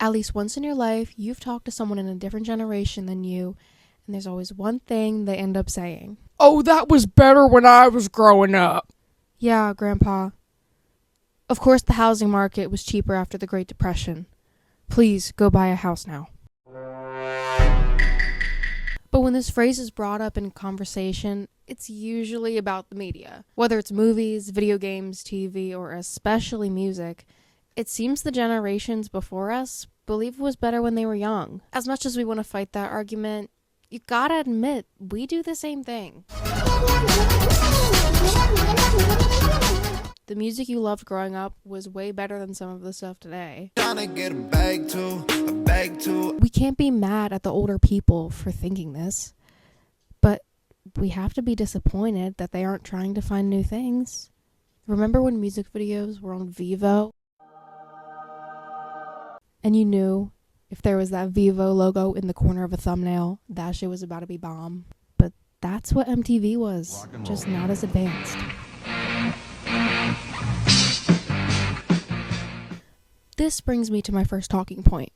At least once in your life, you've talked to someone in a different generation than you, and there's always one thing they end up saying. Oh, that was better when I was growing up. Yeah, Grandpa. Of course, the housing market was cheaper after the Great Depression. Please, go buy a house now. But when this phrase is brought up in conversation, it's usually about the media. Whether it's movies, video games, TV, or especially music, it seems the generations before us believe it was better when they were young. As much as we want to fight that argument, you gotta admit, we do the same thing. The music you loved growing up was way better than some of the stuff today. Tryna get a bag too. We can't be mad at the older people for thinking this, but we have to be disappointed that they aren't trying to find new things. Remember when music videos were on Vivo? And you knew if there was that Vivo logo in the corner of a thumbnail, that shit was about to be bomb. But that's what MTV was, just not as advanced. This brings me to my first talking point.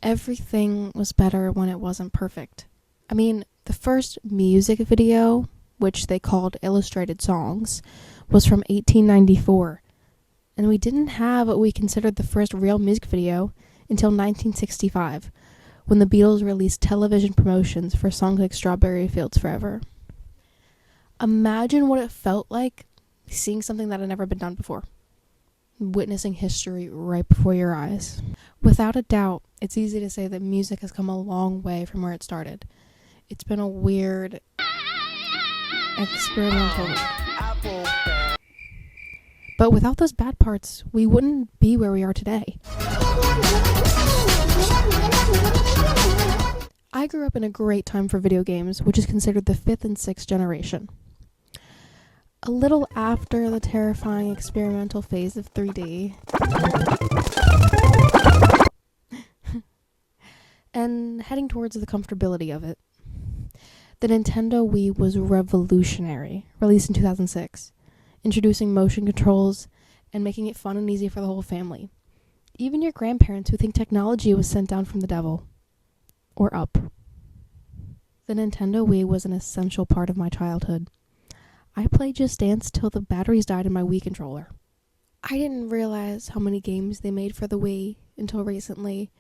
Everything was better when it wasn't perfect. I mean, the first music video, which they called Illustrated Songs, was from 1894. And we didn't have what we considered the first real music video until 1965, when the Beatles released television promotions for songs like Strawberry Fields Forever. Imagine what it felt like seeing something that had never been done before. Witnessing history right before your eyes. Without a doubt, it's easy to say that music has come a long way from where it started. It's been a weird, experimental. But without those bad parts, we wouldn't be where we are today. I grew up in a great time for video games, which is considered the 5th and 6th generation. A little after the terrifying experimental phase of 3D. And heading towards the comfortability of it. The Nintendo Wii was revolutionary, released in 2006, introducing motion controls and making it fun and easy for the whole family. Even your grandparents who think technology was sent down from the devil. Or up. The Nintendo Wii was an essential part of my childhood. I played Just Dance till the batteries died in my Wii controller. I didn't realize how many games they made for the Wii until recently.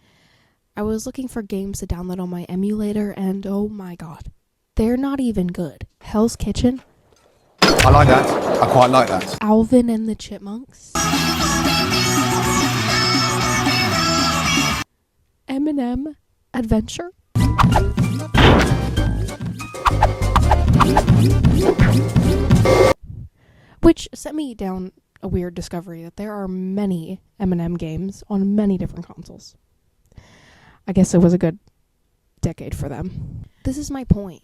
I was looking for games to download on my emulator and oh my god, they're not even good. Hell's Kitchen. I like that. I quite like that. Alvin and the Chipmunks. M&M Adventure. Which set me down a weird discovery that there are many M&M games on many different consoles. I guess it was a good decade for them. This is my point.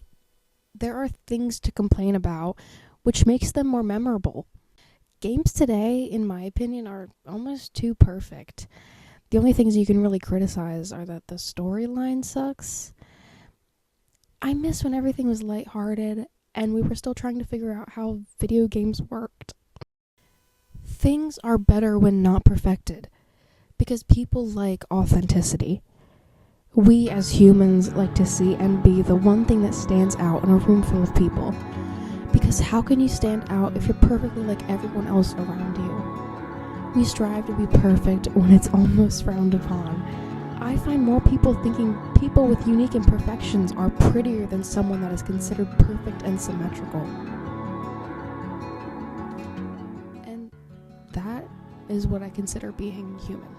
There are things to complain about, which makes them more memorable. Games today, in my opinion, are almost too perfect. The only things you can really criticize are that the storyline sucks. I miss when everything was lighthearted and we were still trying to figure out how video games worked. Things are better when not perfected, because people like authenticity. We as humans like to see and be the one thing that stands out in a room full of people. Because how can you stand out if you're perfectly like everyone else around you? We strive to be perfect when it's almost frowned upon. I find more people thinking people with unique imperfections are prettier than someone that is considered perfect and symmetrical. And that is what I consider being human.